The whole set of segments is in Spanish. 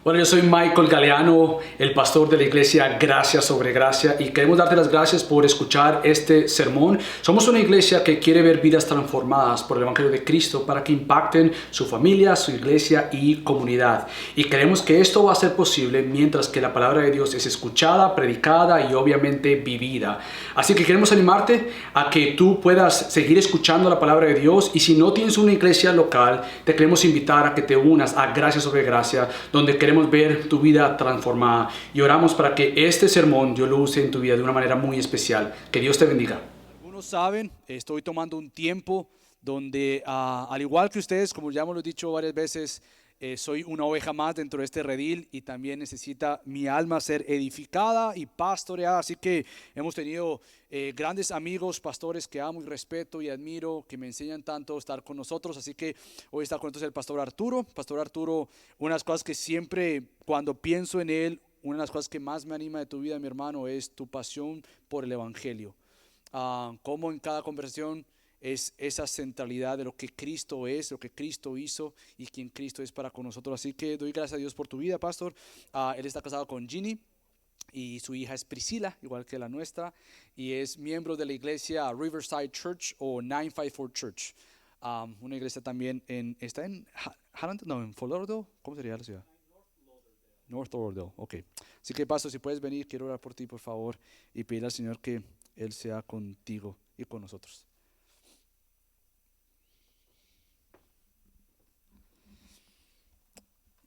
Bueno, yo soy Michael Galeano, el pastor de la iglesia Gracia sobre Gracia, y queremos darte las gracias por escuchar este sermón. Somos una iglesia que quiere ver vidas transformadas por el Evangelio de Cristo para que impacten su familia, su iglesia y comunidad. Y creemos que esto va a ser posible mientras que la palabra de Dios es escuchada, predicada y obviamente vivida. Así que queremos animarte a que tú puedas seguir escuchando la palabra de Dios, y si no tienes una iglesia local, te queremos invitar a que te unas a Gracia sobre Gracia, donde queremos ver tu vida transformada, y oramos para que este sermón Dios lo use en tu vida de una manera muy especial. Que Dios te bendiga. Algunos saben, estoy tomando un tiempo donde, al igual que ustedes, como ya hemos dicho varias veces, soy una oveja más dentro de este redil, y también necesita mi alma ser edificada y pastoreada. Así que hemos tenido grandes amigos, pastores que amo y respeto y admiro, que me enseñan tanto a estar con nosotros. Así que hoy está con nosotros el pastor Arturo. Pastor Arturo, una de las cosas que siempre cuando pienso en él, una de las cosas que más me anima de tu vida, mi hermano, es tu pasión por el Evangelio. Como en cada conversación es esa centralidad de lo que Cristo es, lo que Cristo hizo y quien Cristo es para con nosotros. Así que doy gracias a Dios por tu vida, pastor. Él está casado con Ginny, y su hija es Priscila, igual que la nuestra, y es miembro de la iglesia Riverside Church o 954 Church. Una iglesia también está en Harrington, no, en Fort Lauderdale. ¿Cómo sería la ciudad? North Lauderdale, ok. Así que, pastor, si puedes venir, quiero orar por ti, por favor, y pedirle al Señor que Él sea contigo y con nosotros.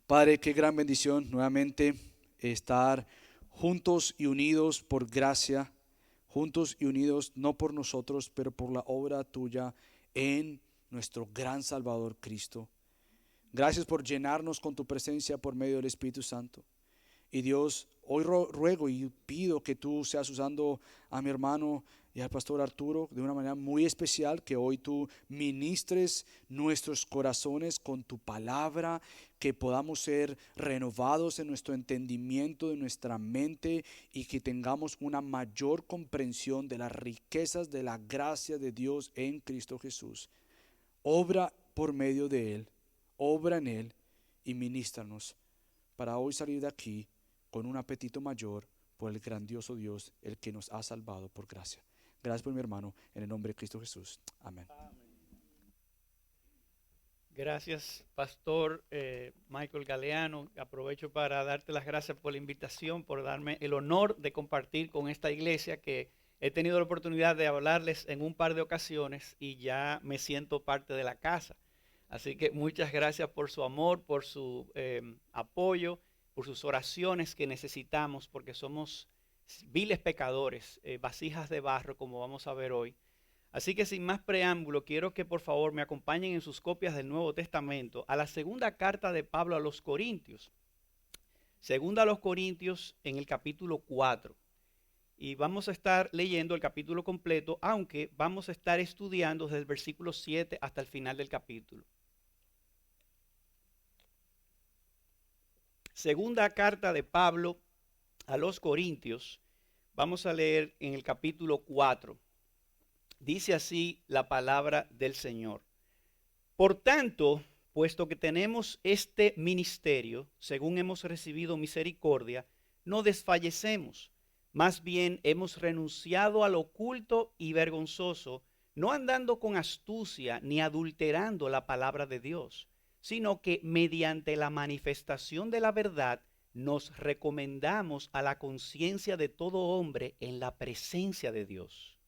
Padre, qué gran bendición nuevamente estar juntos y unidos por gracia, juntos y unidos no por nosotros, pero por la obra tuya en nuestro gran Salvador Cristo. Gracias por llenarnos con tu presencia por medio del Espíritu Santo. Y Dios, hoy ruego y pido que tú seas usando a mi hermano y al pastor Arturo de una manera muy especial, que hoy tú ministres nuestros corazones con tu palabra, que podamos ser renovados en nuestro entendimiento, de nuestra mente, y que tengamos una mayor comprensión de las riquezas de la gracia de Dios en Cristo Jesús. Obra por medio de Él, obra en Él y ministranos para hoy salir de aquí con un apetito mayor por el grandioso Dios, el que nos ha salvado por gracia. Gracias por mi hermano, en el nombre de Cristo Jesús. Amén. Gracias, Pastor Michael Galeano. Aprovecho para darte las gracias por la invitación, por darme el honor de compartir con esta iglesia, que he tenido la oportunidad de hablarles en un par de ocasiones y ya me siento parte de la casa. Así que muchas gracias por su amor, por su apoyo, por sus oraciones que necesitamos, porque somos viles pecadores, vasijas de barro, como vamos a ver hoy. Así que sin más preámbulo, quiero que por favor me acompañen en sus copias del Nuevo Testamento a la segunda carta de Pablo a los Corintios. Segunda a los Corintios en el capítulo 4. Y vamos a estar leyendo el capítulo completo, aunque vamos a estar estudiando desde el versículo 7 hasta el final del capítulo. Segunda carta de Pablo a los Corintios, vamos a leer en el capítulo 4. Dice así la palabra del Señor. Por tanto, puesto que tenemos este ministerio, según hemos recibido misericordia, no desfallecemos. Más bien hemos renunciado al oculto y vergonzoso, no andando con astucia ni adulterando la palabra de Dios, sino que mediante la manifestación de la verdad nos recomendamos a la conciencia de todo hombre en la presencia de Dios.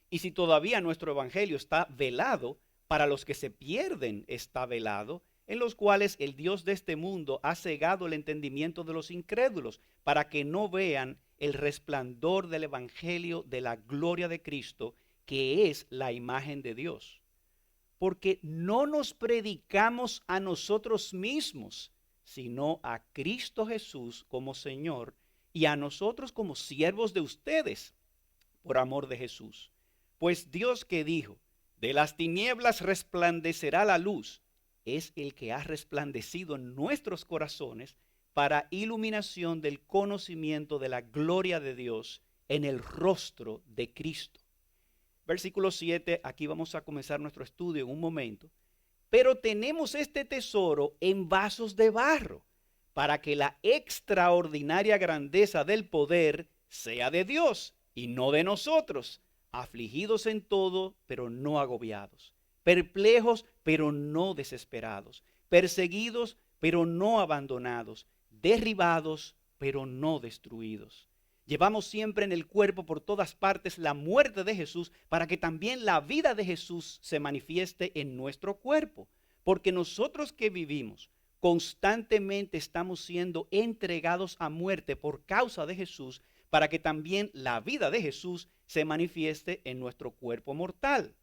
Y si todavía nuestro evangelio está velado, para los que se pierden está velado, en los cuales el Dios de este mundo ha cegado el entendimiento de los incrédulos, para que no vean el resplandor del evangelio de la gloria de Cristo, que es la imagen de Dios. Porque no nos predicamos a nosotros mismos, sino a Cristo Jesús como Señor, y a nosotros como siervos de ustedes, por amor de Jesús. Pues Dios, que dijo, de las tinieblas resplandecerá la luz, es el que ha resplandecido en nuestros corazones para iluminación del conocimiento de la gloria de Dios en el rostro de Cristo. Versículo 7, aquí vamos a comenzar nuestro estudio en un momento. Pero tenemos este tesoro en vasos de barro, para que la extraordinaria grandeza del poder sea de Dios y no de nosotros, afligidos en todo, pero no agobiados, perplejos, pero no desesperados, perseguidos, pero no abandonados, derribados, pero no destruidos. Llevamos siempre en el cuerpo por todas partes la muerte de Jesús para que también la vida de Jesús se manifieste en nuestro cuerpo. Porque nosotros que vivimos constantemente estamos siendo entregados a muerte por causa de Jesús para que también la vida de Jesús se manifieste en nuestro cuerpo mortal.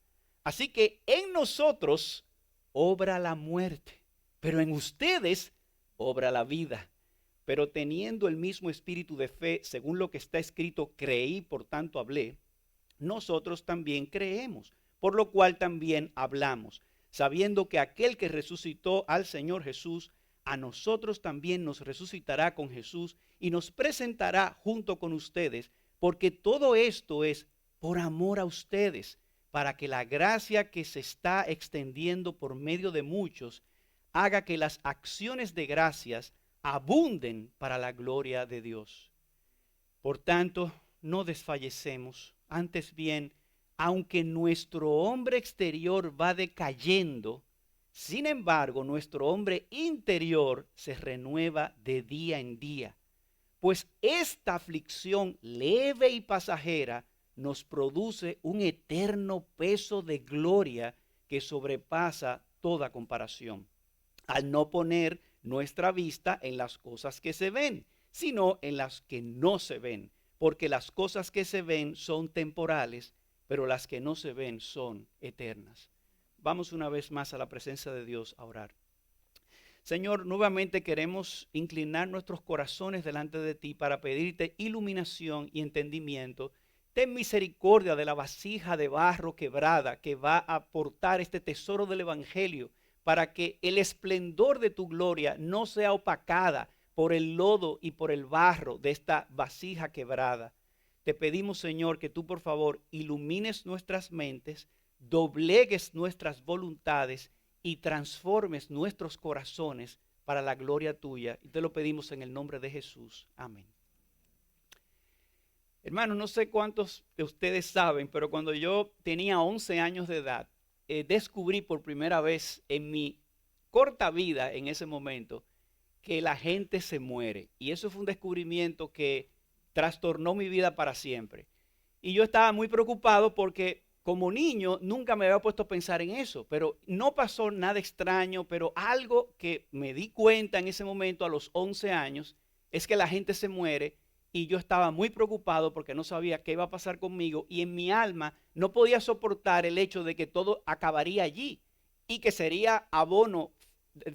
Así que en nosotros obra la muerte, pero en ustedes obra la vida. Pero teniendo el mismo espíritu de fe, según lo que está escrito, creí, por tanto hablé, nosotros también creemos, por lo cual también hablamos, sabiendo que aquel que resucitó al Señor Jesús, a nosotros también nos resucitará con Jesús y nos presentará junto con ustedes, porque todo esto es por amor a ustedes, para que la gracia que se está extendiendo por medio de muchos haga que las acciones de gracias abunden para la gloria de Dios. Por tanto, no desfallecemos, antes bien, aunque nuestro hombre exterior va decayendo, sin embargo, nuestro hombre interior se renueva de día en día, pues esta aflicción leve y pasajera nos produce un eterno peso de gloria que sobrepasa toda comparación, al no poner nuestra vista en las cosas que se ven, sino en las que no se ven, porque las cosas que se ven son temporales, pero las que no se ven son eternas. Vamos una vez más a la presencia de Dios a orar. Señor, nuevamente queremos inclinar nuestros corazones delante de ti para pedirte iluminación y entendimiento. Ten misericordia de la vasija de barro quebrada que va a aportar este tesoro del Evangelio, para que el esplendor de tu gloria no sea opacada por el lodo y por el barro de esta vasija quebrada. Te pedimos, Señor, que tú por favor ilumines nuestras mentes, doblegues nuestras voluntades y transformes nuestros corazones para la gloria tuya. Y te lo pedimos en el nombre de Jesús. Amén. Hermanos, no sé cuántos de ustedes saben, pero cuando yo tenía 11 años de edad, descubrí por primera vez en mi corta vida en ese momento que la gente se muere. Y eso fue un descubrimiento que trastornó mi vida para siempre. Y yo estaba muy preocupado porque como niño nunca me había puesto a pensar en eso, pero no pasó nada extraño, pero algo que me di cuenta en ese momento a los 11 años es que la gente se muere. Y yo estaba muy preocupado porque no sabía qué iba a pasar conmigo y en mi alma no podía soportar el hecho de que todo acabaría allí y que sería abono,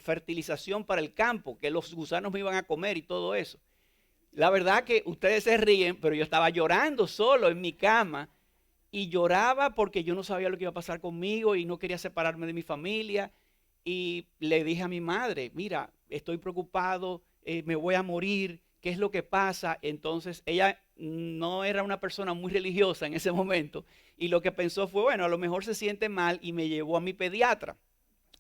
fertilización para el campo, que los gusanos me iban a comer y todo eso. La verdad que ustedes se ríen, pero yo estaba llorando solo en mi cama y lloraba porque yo no sabía lo que iba a pasar conmigo y no quería separarme de mi familia. Y le dije a mi madre, mira, estoy preocupado, me voy a morir. ¿Qué es lo que pasa? Entonces ella no era una persona muy religiosa en ese momento y lo que pensó fue, bueno, a lo mejor se siente mal y me llevó a mi pediatra.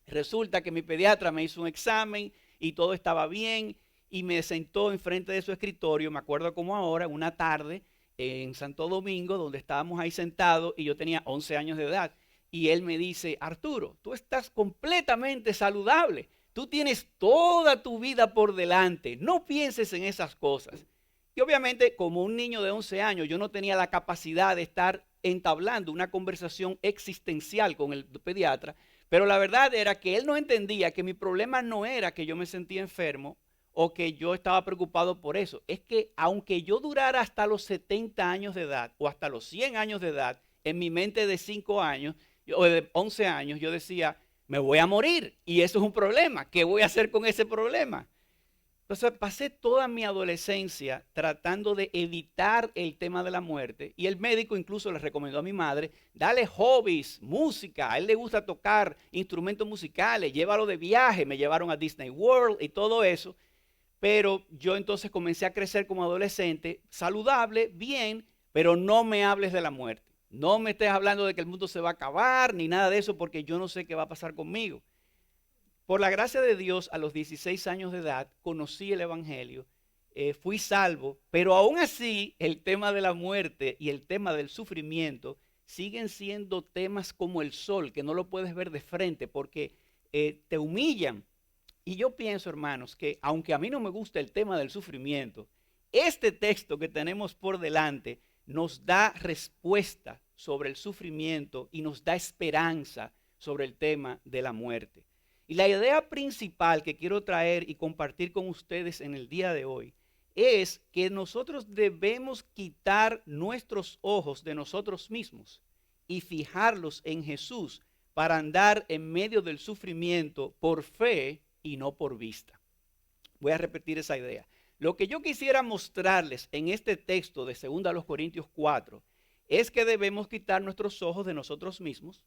Resulta que mi pediatra me hizo un examen y todo estaba bien y me sentó enfrente de su escritorio, me acuerdo como ahora, una tarde en Santo Domingo donde estábamos ahí sentados y yo tenía 11 años de edad y él me dice, Arturo, tú estás completamente saludable. Tú tienes toda tu vida por delante, no pienses en esas cosas. Y obviamente como un niño de 11 años yo no tenía la capacidad de estar entablando una conversación existencial con el pediatra, pero la verdad era que él no entendía que mi problema no era que yo me sentía enfermo o que yo estaba preocupado por eso. Es que aunque yo durara hasta los 70 años de edad o hasta los 100 años de edad, en mi mente de 5 años o de 11 años yo decía, me voy a morir y eso es un problema. ¿Qué voy a hacer con ese problema? Entonces pasé toda mi adolescencia tratando de evitar el tema de la muerte y el médico incluso le recomendó a mi madre, dale hobbies, música, a él le gusta tocar instrumentos musicales, llévalo de viaje, me llevaron a Disney World y todo eso, pero yo entonces comencé a crecer como adolescente, saludable, bien, pero no me hables de la muerte. No me estés hablando de que el mundo se va a acabar ni nada de eso porque yo no sé qué va a pasar conmigo. por la gracia de Dios, a los 16 años de edad, conocí el Evangelio, fui salvo, pero aún así el tema de la muerte y el tema del sufrimiento siguen siendo temas como el sol, que no lo puedes ver de frente porque te humillan. Y yo pienso, hermanos, que aunque a mí no me gusta el tema del sufrimiento, este texto que tenemos por delante nos da respuesta sobre el sufrimiento y nos da esperanza sobre el tema de la muerte. Y la idea principal que quiero traer y compartir con ustedes en el día de hoy es que nosotros debemos quitar nuestros ojos de nosotros mismos y fijarlos en Jesús para andar en medio del sufrimiento por fe y no por vista. Voy a repetir esa idea. Lo que yo quisiera mostrarles en este texto de 2 Corintios 4 es que debemos quitar nuestros ojos de nosotros mismos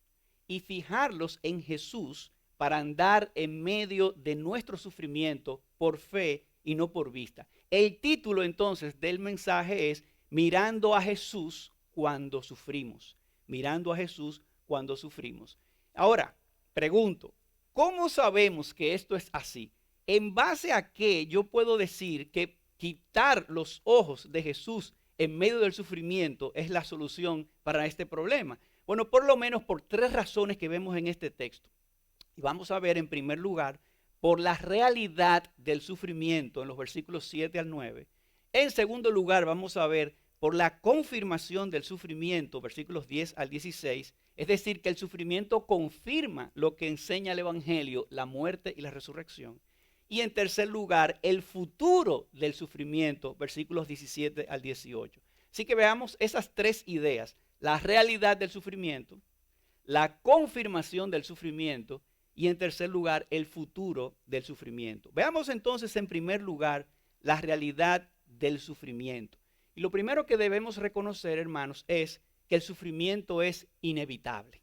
y fijarlos en Jesús para andar en medio de nuestro sufrimiento por fe y no por vista. El título entonces del mensaje es Mirando a Jesús cuando sufrimos. Mirando a Jesús cuando sufrimos. Ahora, pregunto, ¿cómo sabemos que esto es así? ¿En base a qué yo puedo decir que quitar los ojos de Jesús en medio del sufrimiento es la solución para este problema? Bueno, por lo menos por 3 razones que vemos en este texto. Y vamos a ver en primer lugar por la realidad del sufrimiento en los versículos 7 al 9. En segundo lugar vamos a ver por la confirmación del sufrimiento, versículos 10 al 16. Es decir, que el sufrimiento confirma lo que enseña el Evangelio, la muerte y la resurrección. Y en tercer lugar, el futuro del sufrimiento, versículos 17 al 18. Así que veamos esas 3 ideas, la realidad del sufrimiento, la confirmación del sufrimiento y en tercer lugar, el futuro del sufrimiento. Veamos entonces en primer lugar la realidad del sufrimiento. Y lo primero que debemos reconocer, hermanos, es que el sufrimiento es inevitable.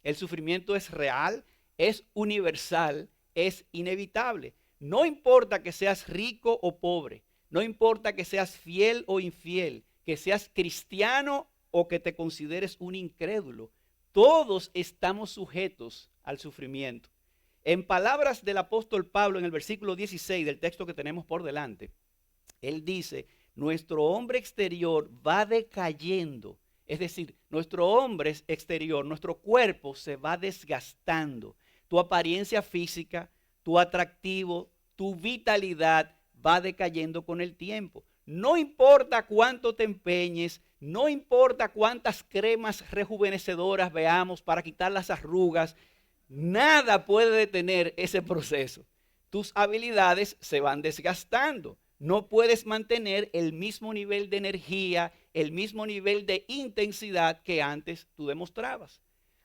El sufrimiento es real, es universal, es inevitable. No importa que seas rico o pobre, no importa que seas fiel o infiel, que seas cristiano o que te consideres un incrédulo, todos estamos sujetos al sufrimiento. En palabras del apóstol Pablo en el versículo 16 del texto que tenemos por delante, él dice, nuestro hombre exterior va decayendo. Es decir, nuestro hombre exterior, nuestro cuerpo se va desgastando. Tu apariencia física, tu atractivo, tu vitalidad va decayendo con el tiempo. No importa cuánto te empeñes, no importa cuántas cremas rejuvenecedoras veamos para quitar las arrugas, nada puede detener ese proceso. Tus habilidades se van desgastando. No puedes mantener el mismo nivel de energía, el mismo nivel de intensidad que antes tú demostrabas.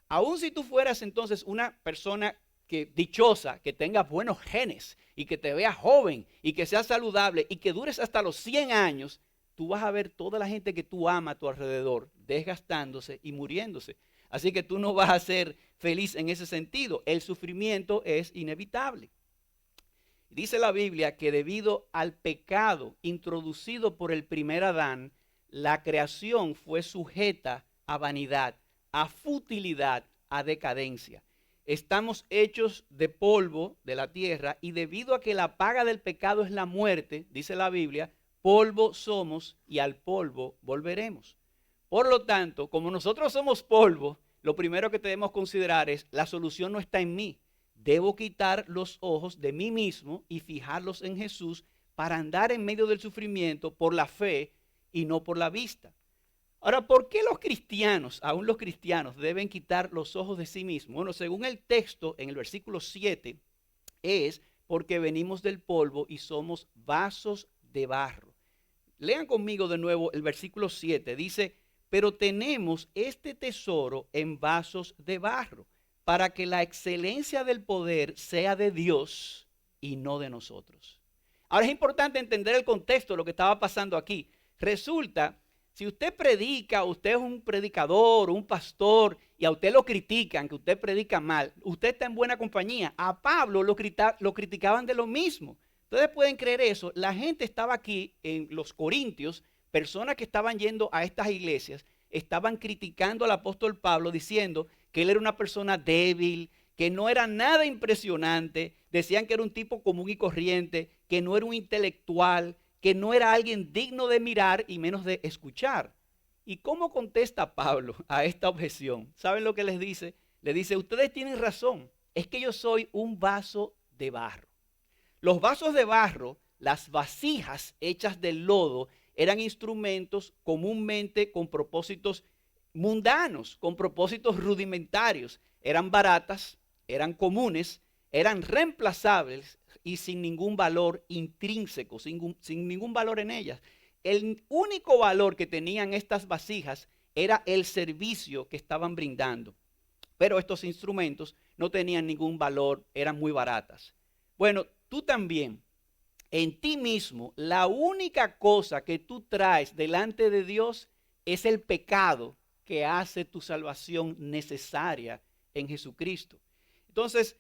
Aun si tú fueras entonces una persona dichosa, que tenga buenos genes y que te vea joven y que sea saludable y que dures hasta los 100 años, tú vas a ver toda la gente que tú amas a tu alrededor desgastándose y muriéndose. Así que tú no vas a ser feliz en ese sentido. El sufrimiento es inevitable. Dice la Biblia que debido al pecado introducido por el primer Adán, la creación fue sujeta a vanidad, a futilidad, a decadencia. Estamos hechos de polvo de la tierra y debido a que la paga del pecado es la muerte, dice la Biblia, polvo somos y al polvo volveremos. Por lo tanto, como nosotros somos polvo, lo primero que debemos considerar es la solución no está en mí. Debo quitar los ojos de mí mismo y fijarlos en Jesús para andar en medio del sufrimiento por la fe y no por la vista. Ahora, ¿por qué los cristianos, aún los cristianos, deben quitar los ojos de sí mismos? Bueno, según el texto, en el versículo 7, es porque venimos del polvo y somos vasos de barro. Lean conmigo de nuevo el versículo 7. Dice, pero tenemos este tesoro en vasos de barro, para que la excelencia del poder sea de Dios y no de nosotros. Ahora es importante entender el contexto de lo que estaba pasando aquí. Resulta, si usted predica, usted es un predicador, un pastor, y a usted lo critican, que usted predica mal, usted está en buena compañía. A Pablo lo criticaban de lo mismo. Ustedes pueden creer eso. La gente estaba aquí en los Corintios, personas que estaban yendo a estas iglesias, estaban criticando al apóstol Pablo diciendo que él era una persona débil, que no era nada impresionante, decían que era un tipo común y corriente, que no era un intelectual, que no era alguien digno de mirar y menos de escuchar. ¿Y cómo contesta Pablo a esta objeción? ¿Saben lo que les dice? Le dice, ustedes tienen razón, es que yo soy un vaso de barro. Los vasos de barro, las vasijas hechas del lodo, eran instrumentos comúnmente con propósitos mundanos, con propósitos rudimentarios. Eran baratas, eran comunes, eran reemplazables y sin ningún valor intrínseco, sin ningún valor en ellas. El único valor que tenían estas vasijas era el servicio que estaban brindando. Pero estos instrumentos no tenían ningún valor, eran muy baratas. Bueno, tú también, en ti mismo, la única cosa que tú traes delante de Dios es el pecado que hace tu salvación necesaria en Jesucristo. Entonces,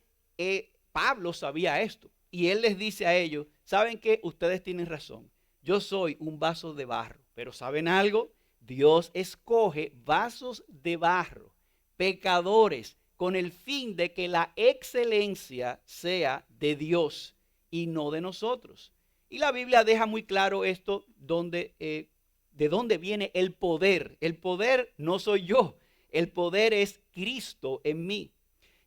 Pablo sabía esto y él les dice a ellos, ¿saben qué? Ustedes tienen razón. Yo soy un vaso de barro, pero ¿saben algo? Dios escoge vasos de barro, pecadores, con el fin de que la excelencia sea de Dios y no de nosotros. Y la Biblia deja muy claro esto de dónde viene el poder. El poder no soy yo, el poder es Cristo en mí.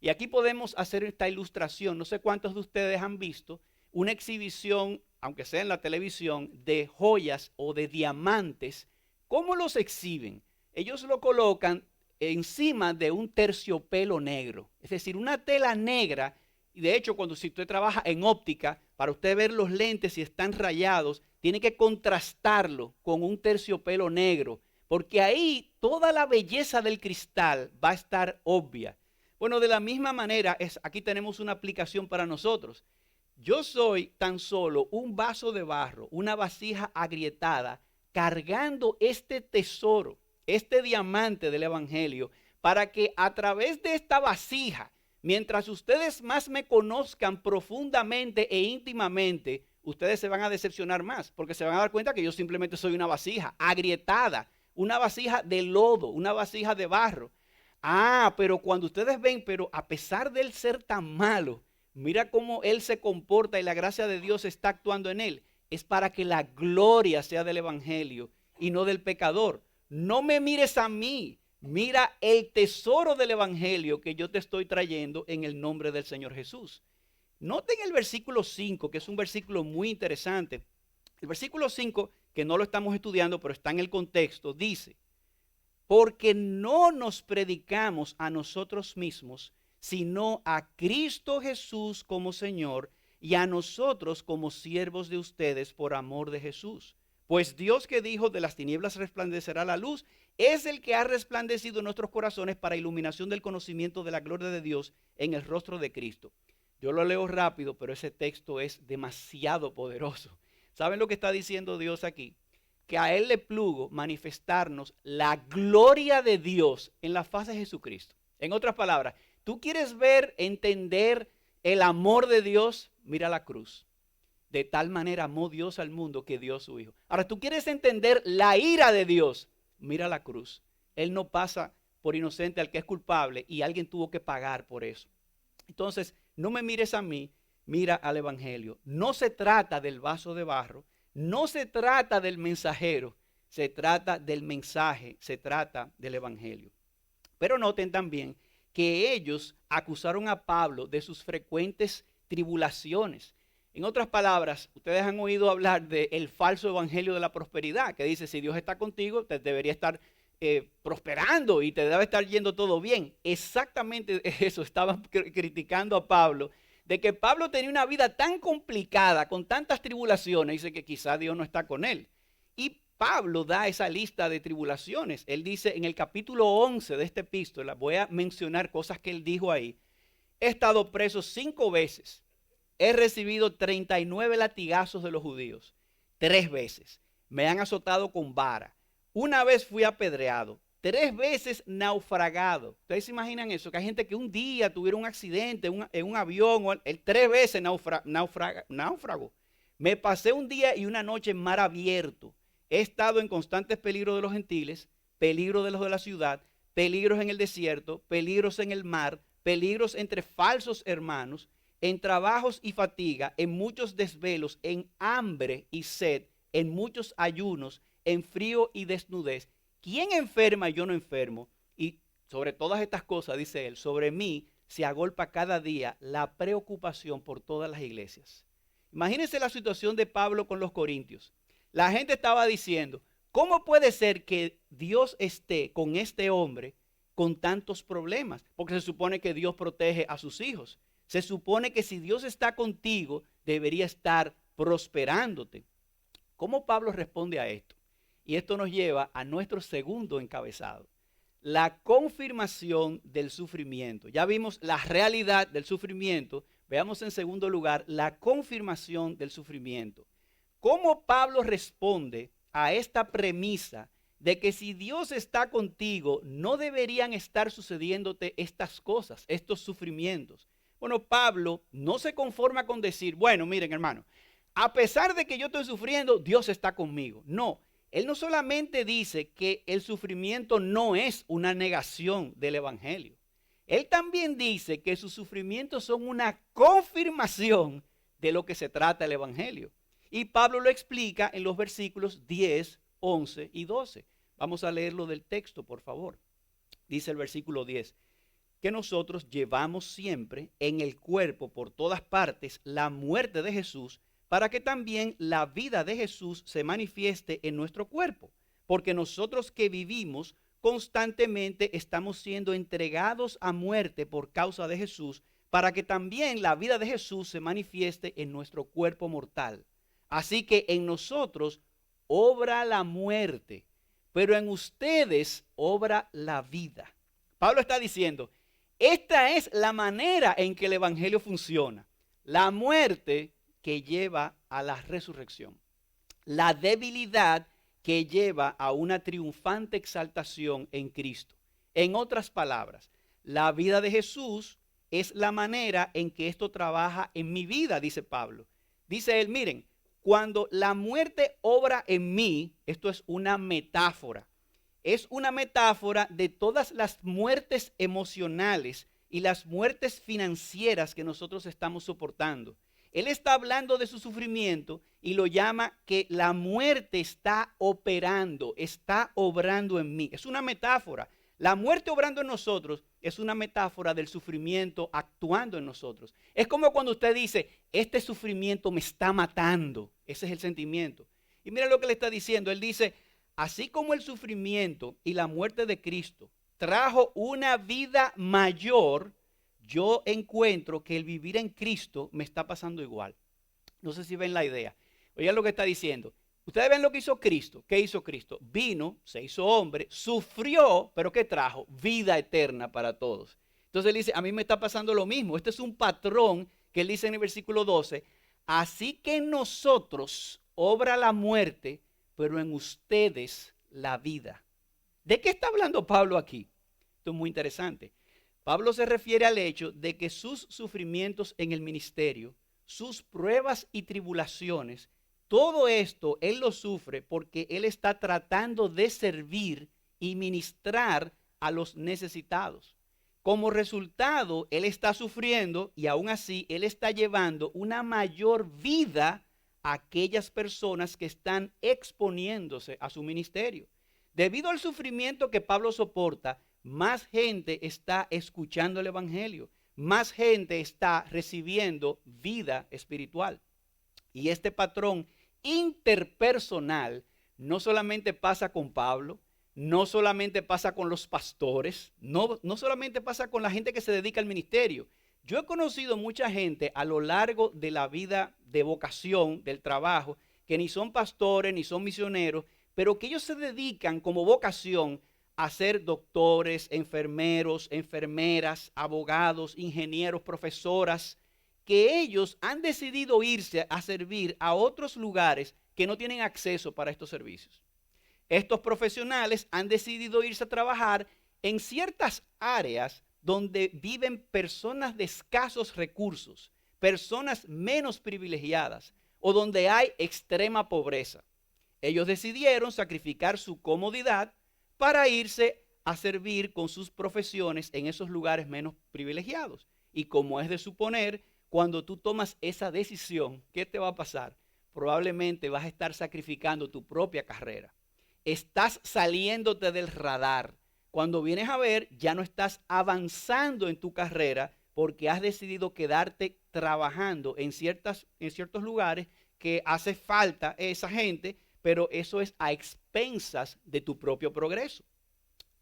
Y aquí podemos hacer esta ilustración. No sé cuántos de ustedes han visto una exhibición, aunque sea en la televisión, de joyas o de diamantes. ¿Cómo los exhiben? Ellos lo colocan encima de un terciopelo negro, es decir, una tela negra. Y de hecho, si usted trabaja en óptica, para usted ver los lentes si están rayados, tiene que contrastarlo con un terciopelo negro, porque ahí toda la belleza del cristal va a estar obvia. Bueno, de la misma manera, aquí tenemos una aplicación para nosotros. Yo soy tan solo un vaso de barro, una vasija agrietada, cargando este tesoro, este diamante del Evangelio, para que a través de esta vasija, mientras ustedes más me conozcan profundamente e íntimamente, ustedes se van a decepcionar más, porque se van a dar cuenta que yo simplemente soy una vasija agrietada, una vasija de lodo, una vasija de barro. Pero cuando ustedes ven, pero a pesar de él ser tan malo, mira cómo él se comporta y la gracia de Dios está actuando en él. Es para que la gloria sea del Evangelio y no del pecador. No me mires a mí, mira el tesoro del Evangelio que yo te estoy trayendo en el nombre del Señor Jesús. Noten el versículo 5, que es un versículo muy interesante. El versículo 5, que no lo estamos estudiando, pero está en el contexto, dice, porque no nos predicamos a nosotros mismos, sino a Cristo Jesús como Señor y a nosotros como siervos de ustedes por amor de Jesús. Pues Dios que dijo de las tinieblas resplandecerá la luz, es el que ha resplandecido en nuestros corazones para iluminación del conocimiento de la gloria de Dios en el rostro de Cristo. Yo lo leo rápido, pero ese texto es demasiado poderoso. ¿Saben lo que está diciendo Dios aquí? Que a Él le plugo manifestarnos la gloria de Dios en la faz de Jesucristo. En otras palabras, tú quieres ver, entender el amor de Dios, mira la cruz. De tal manera amó Dios al mundo que dio a su Hijo. Ahora, tú quieres entender la ira de Dios, mira la cruz. Él no pasa por inocente al que es culpable y alguien tuvo que pagar por eso. Entonces, no me mires a mí, mira al Evangelio. No se trata del vaso de barro, no se trata del mensajero, se trata del mensaje, se trata del Evangelio. Pero noten también que ellos acusaron a Pablo de sus frecuentes tribulaciones. En otras palabras, ustedes han oído hablar del falso evangelio de la prosperidad, que dice, si Dios está contigo, te debería estar prosperando y te debe estar yendo todo bien. Exactamente eso estaban criticando a Pablo, de que Pablo tenía una vida tan complicada, con tantas tribulaciones, dice que quizá Dios no está con él. Y Pablo da esa lista de tribulaciones. Él dice en el capítulo 11 de esta epístola, voy a mencionar cosas que él dijo ahí. He estado preso 5 veces. He recibido 39 latigazos de los judíos. 3 veces. Me han azotado con vara. Una vez fui apedreado. 3 veces naufragado. ¿Ustedes se imaginan eso? Que hay gente que un día tuviera un accidente en un avión, 3 veces náufrago. Me pasé un día y una noche en mar abierto. He estado en constantes peligros de los gentiles, peligros de los de la ciudad, peligros en el desierto, peligros en el mar, peligros entre falsos hermanos, en trabajos y fatiga, en muchos desvelos, en hambre y sed, en muchos ayunos, en frío y desnudez. ¿Quién enferma y yo no enfermo? Y sobre todas estas cosas, dice él, sobre mí se agolpa cada día la preocupación por todas las iglesias. Imagínense la situación de Pablo con los corintios. La gente estaba diciendo, ¿cómo puede ser que Dios esté con este hombre con tantos problemas? Porque se supone que Dios protege a sus hijos. Se supone que si Dios está contigo, debería estar prosperándote. ¿Cómo Pablo responde a esto? Y esto nos lleva a nuestro segundo encabezado. La confirmación del sufrimiento. Ya vimos la realidad del sufrimiento. Veamos en segundo lugar la confirmación del sufrimiento. ¿Cómo Pablo responde a esta premisa de que si Dios está contigo, no deberían estar sucediéndote estas cosas, estos sufrimientos? Bueno, Pablo no se conforma con decir, bueno, miren hermano, a pesar de que yo estoy sufriendo, Dios está conmigo. No, él no solamente dice que el sufrimiento no es una negación del evangelio. Él también dice que sus sufrimientos son una confirmación de lo que se trata el evangelio. Y Pablo lo explica en los versículos 10, 11 y 12. Vamos a leerlo del texto, por favor. Dice el versículo 10, que nosotros llevamos siempre en el cuerpo por todas partes la muerte de Jesús, para que también la vida de Jesús se manifieste en nuestro cuerpo. Porque nosotros que vivimos constantemente estamos siendo entregados a muerte por causa de Jesús, para que también la vida de Jesús se manifieste en nuestro cuerpo mortal. Así que en nosotros obra la muerte, pero en ustedes obra la vida. Pablo está diciendo, esta es la manera en que el evangelio funciona. La muerte que lleva a la resurrección. La debilidad que lleva a una triunfante exaltación en Cristo. En otras palabras, la vida de Jesús es la manera en que esto trabaja en mi vida, dice Pablo. Dice él, miren, cuando la muerte obra en mí, esto es una metáfora. Es una metáfora de todas las muertes emocionales y las muertes financieras que nosotros estamos soportando. Él está hablando de su sufrimiento y lo llama que la muerte está operando, está obrando en mí. Es una metáfora. La muerte obrando en nosotros es una metáfora del sufrimiento actuando en nosotros. Es como cuando usted dice, este sufrimiento me está matando. Ese es el sentimiento. Y mira lo que le está diciendo. Él dice, así como el sufrimiento y la muerte de Cristo trajo una vida mayor, yo encuentro que el vivir en Cristo me está pasando igual. No sé si ven la idea. Oigan lo que está diciendo. Ustedes ven lo que hizo Cristo. ¿Qué hizo Cristo? Vino, se hizo hombre, sufrió, pero ¿qué trajo? Vida eterna para todos. Entonces él dice, a mí me está pasando lo mismo. Este es un patrón que él dice en el versículo 12. Así que en nosotros obra la muerte, pero en ustedes la vida. ¿De qué está hablando Pablo aquí? Esto es muy interesante. Pablo se refiere al hecho de que sus sufrimientos en el ministerio, sus pruebas y tribulaciones, todo esto él lo sufre porque él está tratando de servir y ministrar a los necesitados. Como resultado, él está sufriendo y aún así él está llevando una mayor vida a aquellas personas que están exponiéndose a su ministerio. Debido al sufrimiento que Pablo soporta, más gente está escuchando el evangelio, más gente está recibiendo vida espiritual. Y este patrón interpersonal no solamente pasa con Pablo, no solamente pasa con los pastores, no solamente pasa con la gente que se dedica al ministerio. Yo he conocido mucha gente a lo largo de la vida de vocación, del trabajo, que ni son pastores ni son misioneros, pero que ellos se dedican como vocación a ser doctores, enfermeros, enfermeras, abogados, ingenieros, profesoras, que ellos han decidido irse a servir a otros lugares que no tienen acceso para estos servicios. Estos profesionales han decidido irse a trabajar en ciertas áreas donde viven personas de escasos recursos, personas menos privilegiadas o donde hay extrema pobreza. Ellos decidieron sacrificar su comodidad para irse a servir con sus profesiones en esos lugares menos privilegiados. Y como es de suponer, cuando tú tomas esa decisión, ¿qué te va a pasar? Probablemente vas a estar sacrificando tu propia carrera. Estás saliéndote del radar. Cuando vienes a ver, ya no estás avanzando en tu carrera porque has decidido quedarte trabajando en ciertos lugares que hace falta esa gente, pero eso es a expensas de tu propio progreso.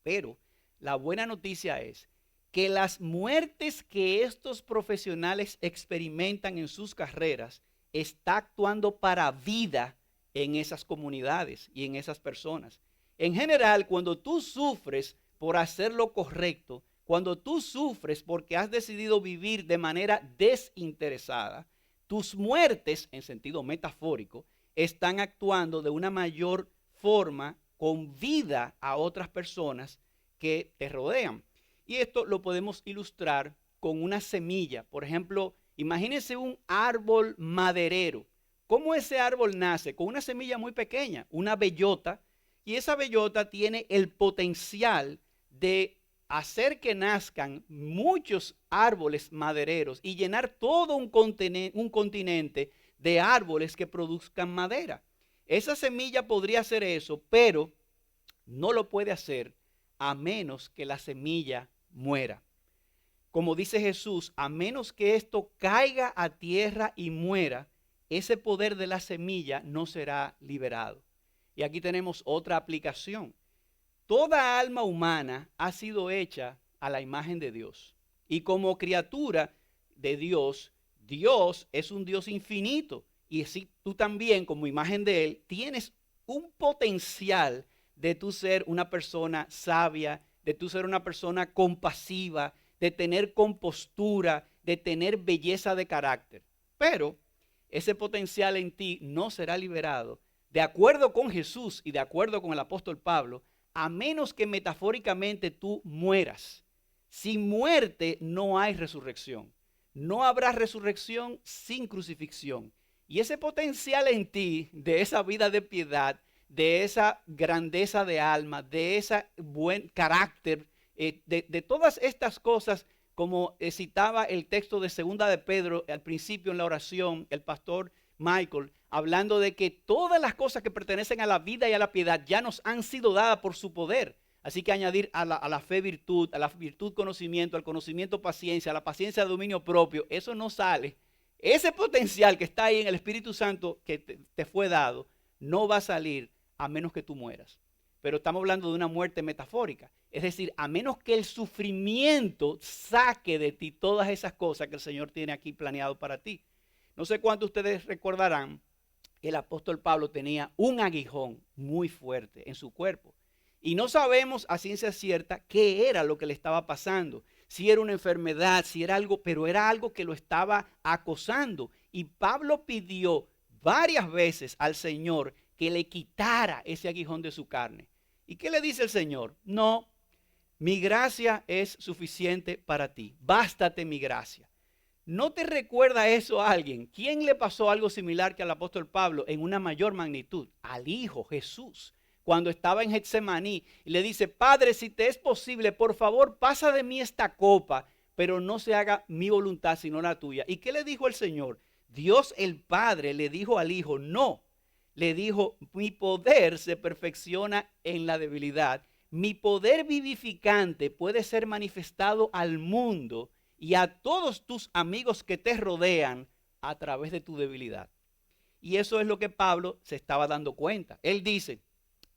Pero la buena noticia es que las muertes que estos profesionales experimentan en sus carreras está actuando para vida en esas comunidades y en esas personas. En general, cuando tú sufres por hacer lo correcto, cuando tú sufres porque has decidido vivir de manera desinteresada, tus muertes, en sentido metafórico, están actuando de una mayor forma con vida a otras personas que te rodean. Y esto lo podemos ilustrar con una semilla. Por ejemplo, imagínense un árbol maderero. ¿Cómo ese árbol nace? Con una semilla muy pequeña, una bellota, y esa bellota tiene el potencial de hacer que nazcan muchos árboles madereros y llenar todo un continente de árboles que produzcan madera. Esa semilla podría hacer eso, pero no lo puede hacer a menos que la semilla muera. Como dice Jesús, a menos que esto caiga a tierra y muera, ese poder de la semilla no será liberado. Y aquí tenemos otra aplicación. Toda alma humana ha sido hecha a la imagen de Dios. Y como criatura de Dios, Dios es un Dios infinito. Y así tú también, como imagen de Él, tienes un potencial de tú ser una persona sabia, de tú ser una persona compasiva, de tener compostura, de tener belleza de carácter. Pero ese potencial en ti no será liberado, de acuerdo con Jesús y de acuerdo con el apóstol Pablo, a menos que metafóricamente tú mueras. Sin muerte no hay resurrección. No habrá resurrección sin crucifixión. Y ese potencial en ti, de esa vida de piedad, de esa grandeza de alma, de ese buen carácter, de todas estas cosas, como citaba el texto de Segunda de Pedro al principio en la oración, el pastor Michael, hablando de que todas las cosas que pertenecen a la vida y a la piedad ya nos han sido dadas por su poder. Así que añadir a la fe virtud, a la virtud conocimiento, al conocimiento paciencia, a la paciencia dominio propio, eso no sale. Ese potencial que está ahí en el Espíritu Santo que te fue dado, no va a salir a menos que tú mueras. Pero estamos hablando de una muerte metafórica. Es decir, a menos que el sufrimiento saque de ti todas esas cosas que el Señor tiene aquí planeado para ti. No sé cuántos de ustedes recordarán que el apóstol Pablo tenía un aguijón muy fuerte en su cuerpo. Y no sabemos a ciencia cierta qué era lo que le estaba pasando. Si era una enfermedad, si era algo, pero era algo que lo estaba acosando. Y Pablo pidió varias veces al Señor que le quitara ese aguijón de su carne. ¿Y qué le dice el Señor? No, mi gracia es suficiente para ti. Bástate mi gracia. ¿No te recuerda eso a alguien? ¿Quién le pasó algo similar que al apóstol Pablo en una mayor magnitud? Al Hijo Jesús, cuando estaba en Getsemaní y le dice, Padre, si te es posible, por favor, pasa de mí esta copa, pero no se haga mi voluntad sino la tuya. ¿Y qué le dijo el Señor? Dios el Padre le dijo al Hijo, no. Le dijo, mi poder se perfecciona en la debilidad. Mi poder vivificante puede ser manifestado al mundo y a todos tus amigos que te rodean a través de tu debilidad. Y eso es lo que Pablo se estaba dando cuenta. Él dice,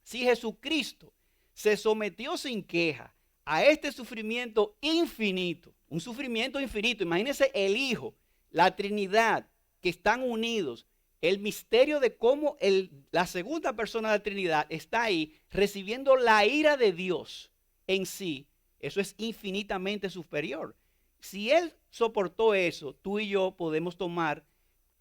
si Jesucristo se sometió sin queja a este sufrimiento infinito, un sufrimiento infinito, imagínense el Hijo, la Trinidad, que están unidos, el misterio de cómo la segunda persona de la Trinidad está ahí recibiendo la ira de Dios en sí, eso es infinitamente superior. Si Él soportó eso, tú y yo podemos tomar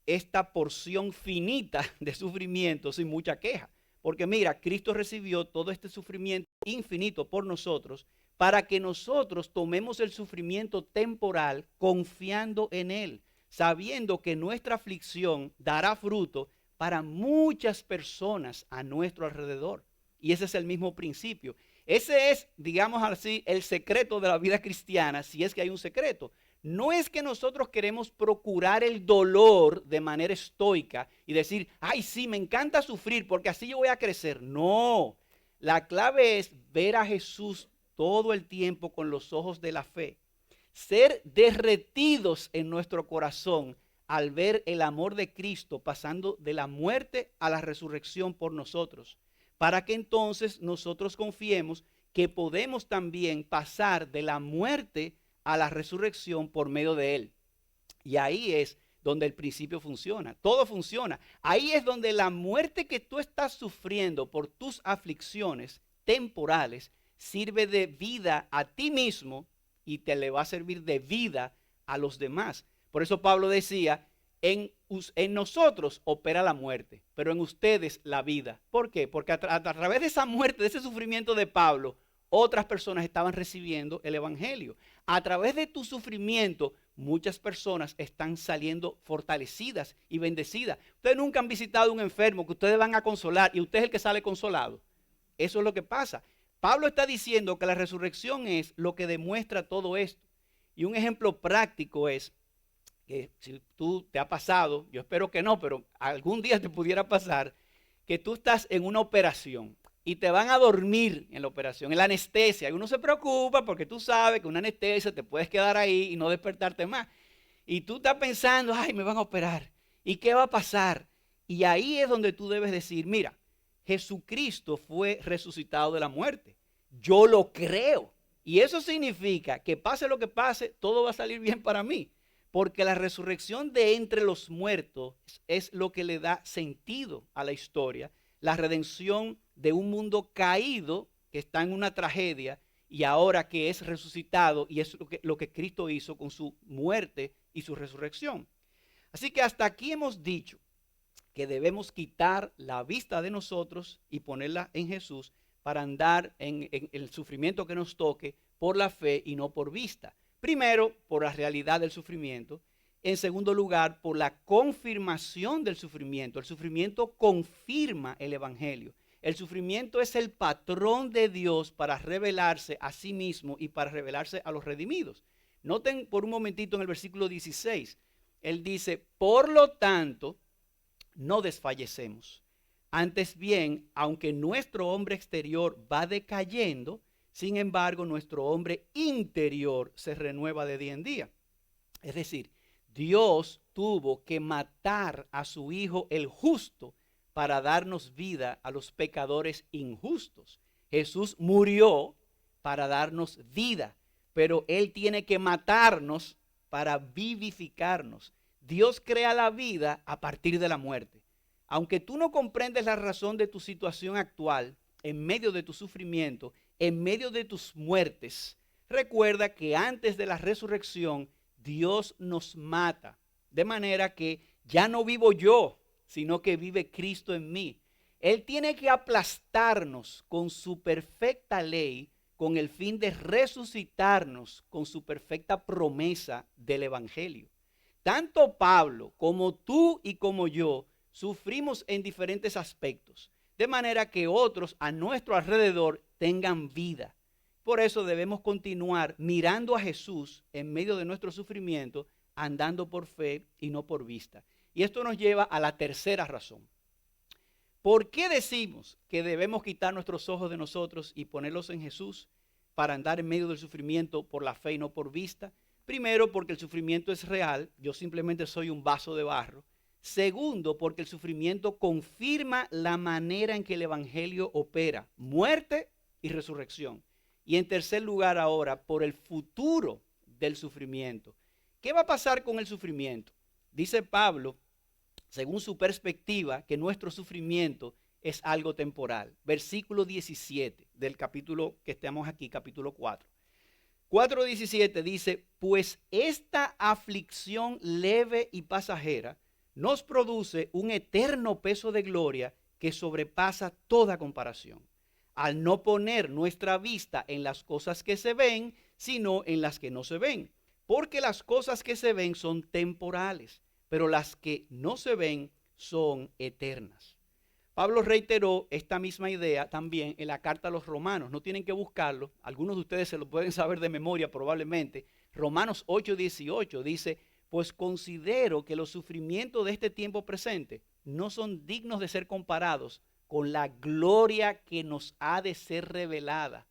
esta porción finita de sufrimiento sin mucha queja. Porque mira, Cristo recibió todo este sufrimiento infinito por nosotros para que nosotros tomemos el sufrimiento temporal confiando en Él, sabiendo que nuestra aflicción dará fruto para muchas personas a nuestro alrededor. Y ese es el mismo principio. Ese es, digamos así, el secreto de la vida cristiana, si es que hay un secreto. No es que nosotros queremos procurar el dolor de manera estoica y decir, ay, sí, me encanta sufrir porque así yo voy a crecer. No, la clave es ver a Jesús todo el tiempo con los ojos de la fe. Ser derretidos en nuestro corazón al ver el amor de Cristo pasando de la muerte a la resurrección por nosotros, para que entonces nosotros confiemos que podemos también pasar de la muerte a la resurrección por medio de Él. Y ahí es donde el principio funciona, todo funciona. Ahí es donde la muerte que tú estás sufriendo por tus aflicciones temporales sirve de vida a ti mismo y te le va a servir de vida a los demás. Por eso Pablo decía, en nosotros opera la muerte, pero en ustedes la vida. ¿Por qué? Porque a través de esa muerte, de ese sufrimiento de Pablo, otras personas estaban recibiendo el evangelio. A través de tu sufrimiento, muchas personas están saliendo fortalecidas y bendecidas. Ustedes nunca han visitado a un enfermo que ustedes van a consolar y usted es el que sale consolado. Eso es lo que pasa. Pablo está diciendo que la resurrección es lo que demuestra todo esto. Y un ejemplo práctico es que si tú te ha pasado, yo espero que no, pero algún día te pudiera pasar, que tú estás en una operación y te van a dormir en la operación, en la anestesia. Y uno se preocupa porque tú sabes que una anestesia te puedes quedar ahí y no despertarte más. Y tú estás pensando, ay, me van a operar. ¿Y qué va a pasar? Y ahí es donde tú debes decir, mira, Jesucristo fue resucitado de la muerte. Yo lo creo. Y eso significa que pase lo que pase, todo va a salir bien para mí. Porque la resurrección de entre los muertos es lo que le da sentido a la historia. La redención de un mundo caído que está en una tragedia y ahora que es resucitado, y es lo que Cristo hizo con su muerte y su resurrección. Así que hasta aquí hemos dicho que debemos quitar la vista de nosotros y ponerla en Jesús para andar en el sufrimiento que nos toque por la fe y no por vista. Primero, por la realidad del sufrimiento. En segundo lugar, por la confirmación del sufrimiento. El sufrimiento confirma el evangelio. El sufrimiento es el patrón de Dios para revelarse a sí mismo y para revelarse a los redimidos. Noten por un momentito en el versículo 16. Él dice, por lo tanto, no desfallecemos. Antes bien, aunque nuestro hombre exterior va decayendo, sin embargo, nuestro hombre interior se renueva de día en día. Es decir, Dios tuvo que matar a su Hijo el justo para darnos vida a los pecadores injustos. Jesús murió para darnos vida, pero Él tiene que matarnos para vivificarnos. Dios crea la vida a partir de la muerte. Aunque tú no comprendes la razón de tu situación actual, en medio de tu sufrimiento, en medio de tus muertes, recuerda que antes de la resurrección, Dios nos mata. De manera que ya no vivo yo, sino que vive Cristo en mí. Él tiene que aplastarnos con su perfecta ley, con el fin de resucitarnos con su perfecta promesa del evangelio. Tanto Pablo como tú y como yo sufrimos en diferentes aspectos, de manera que otros a nuestro alrededor tengan vida. Por eso debemos continuar mirando a Jesús en medio de nuestro sufrimiento, andando por fe y no por vista. Y esto nos lleva a la tercera razón. ¿Por qué decimos que debemos quitar nuestros ojos de nosotros y ponerlos en Jesús para andar en medio del sufrimiento por la fe y no por vista? Primero, porque el sufrimiento es real, yo simplemente soy un vaso de barro. Segundo, porque el sufrimiento confirma la manera en que el evangelio opera, muerte y resurrección. Y en tercer lugar ahora, por el futuro del sufrimiento. ¿Qué va a pasar con el sufrimiento? Dice Pablo, según su perspectiva, que nuestro sufrimiento es algo temporal. Versículo 17 del capítulo que estamos aquí, capítulo 4. 4:17 dice, pues esta aflicción leve y pasajera nos produce un eterno peso de gloria que sobrepasa toda comparación, al no poner nuestra vista en las cosas que se ven, sino en las que no se ven. Porque las cosas que se ven son temporales, pero las que no se ven son eternas. Pablo reiteró esta misma idea también en la carta a los romanos. No tienen que buscarlo. Algunos de ustedes se lo pueden saber de memoria probablemente. Romanos 8:18 dice, pues considero que los sufrimientos de este tiempo presente no son dignos de ser comparados con la gloria que nos ha de ser revelada.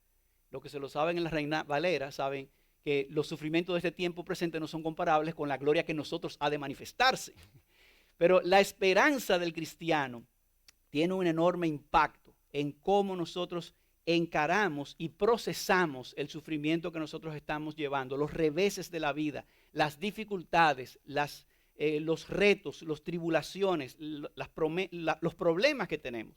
Los que se lo saben en la Reina Valera saben que los sufrimientos de este tiempo presente no son comparables con la gloria que nosotros ha de manifestarse. Pero la esperanza del cristiano tiene un enorme impacto en cómo nosotros encaramos y procesamos el sufrimiento que nosotros estamos llevando, los reveses de la vida, las dificultades, los retos, las tribulaciones, los problemas que tenemos.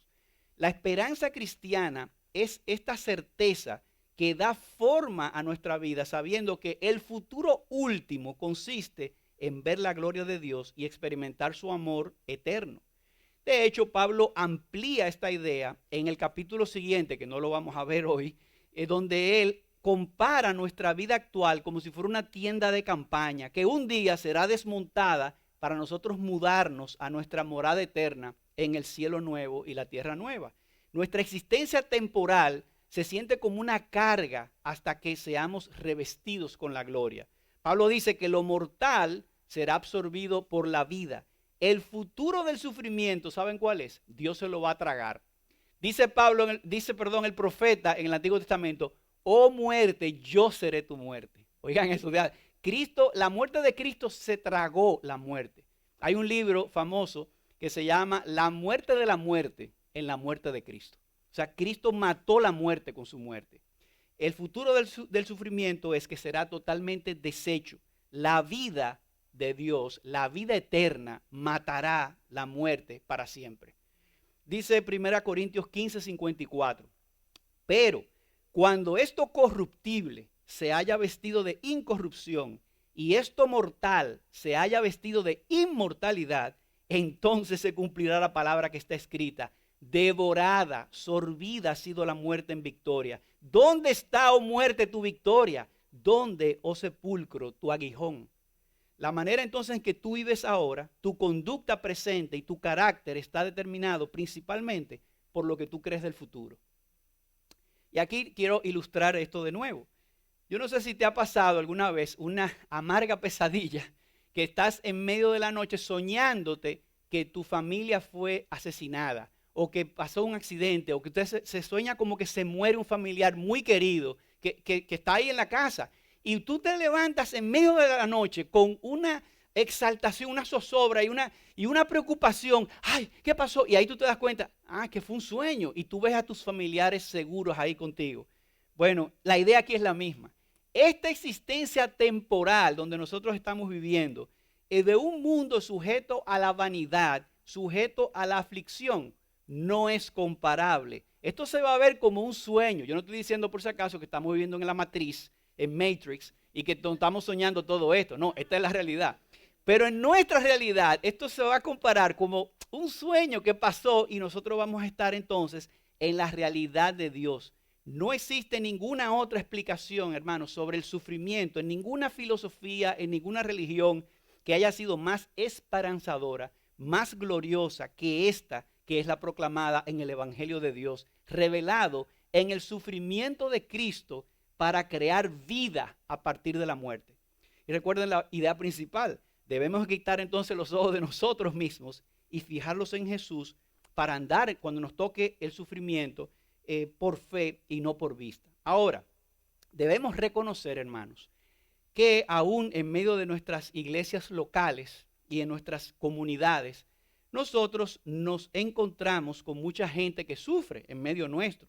La esperanza cristiana es esta certeza que da forma a nuestra vida, sabiendo que el futuro último consiste en ver la gloria de Dios y experimentar su amor eterno. De hecho, Pablo amplía esta idea en el capítulo siguiente, que no lo vamos a ver hoy, donde él compara nuestra vida actual como si fuera una tienda de campaña, que un día será desmontada para nosotros mudarnos a nuestra morada eterna en el cielo nuevo y la tierra nueva. Nuestra existencia temporal se siente como una carga hasta que seamos revestidos con la gloria. Pablo dice que lo mortal será absorbido por la vida. El futuro del sufrimiento, ¿saben cuál es? Dios se lo va a tragar. Dice el profeta en el Antiguo Testamento, oh muerte, yo seré tu muerte. Oigan eso, la muerte de Cristo se tragó la muerte. Hay un libro famoso que se llama La muerte de la muerte en la muerte de Cristo. O sea, Cristo mató la muerte con su muerte. El futuro del sufrimiento es que será totalmente deshecho. La vida de Dios, la vida eterna, matará la muerte para siempre. Dice 1 Corintios 15:54. Pero cuando esto corruptible se haya vestido de incorrupción y esto mortal se haya vestido de inmortalidad, entonces se cumplirá la palabra que está escrita. Devorada, sorbida ha sido la muerte en victoria. ¿Dónde está, oh muerte, tu victoria? ¿Dónde, oh sepulcro, tu aguijón? La manera entonces en que tú vives ahora, tu conducta presente y tu carácter está determinado principalmente por lo que tú crees del futuro. Y aquí quiero ilustrar esto de nuevo. Yo no sé si te ha pasado alguna vez una amarga pesadilla que estás en medio de la noche soñándote que tu familia fue asesinada o que pasó un accidente o que usted se sueña como que se muere un familiar muy querido que está ahí en la casa. Y tú te levantas en medio de la noche con una exaltación, una zozobra y una preocupación. ¡Ay! ¿Qué pasó? Y ahí tú te das cuenta, que fue un sueño. Y tú ves a tus familiares seguros ahí contigo. Bueno, la idea aquí es la misma. Esta existencia temporal donde nosotros estamos viviendo es de un mundo sujeto a la vanidad, sujeto a la aflicción. No es comparable. Esto se va a ver como un sueño. Yo no estoy diciendo por si acaso que estamos viviendo en la matriz, en Matrix, y que estamos soñando todo esto. No, esta es la realidad. Pero en nuestra realidad, esto se va a comparar como un sueño que pasó y nosotros vamos a estar entonces en la realidad de Dios. No existe ninguna otra explicación, hermanos, sobre el sufrimiento, en ninguna filosofía, en ninguna religión que haya sido más esperanzadora, más gloriosa que esta, que es la proclamada en el Evangelio de Dios, revelado en el sufrimiento de Cristo para crear vida a partir de la muerte. Y recuerden la idea principal, debemos quitar entonces los ojos de nosotros mismos y fijarlos en Jesús para andar cuando nos toque el sufrimiento por fe y no por vista. Ahora, debemos reconocer, hermanos, que aún en medio de nuestras iglesias locales y en nuestras comunidades, nosotros nos encontramos con mucha gente que sufre en medio nuestro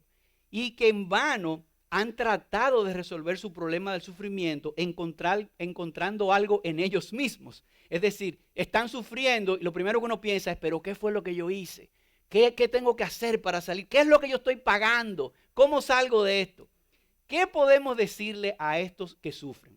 y que en vano han tratado de resolver su problema del sufrimiento encontrando algo en ellos mismos. Es decir, están sufriendo y lo primero que uno piensa es, pero ¿qué fue lo que yo hice? ¿Qué tengo que hacer para salir? ¿Qué es lo que yo estoy pagando? ¿Cómo salgo de esto? ¿Qué podemos decirle a estos que sufren?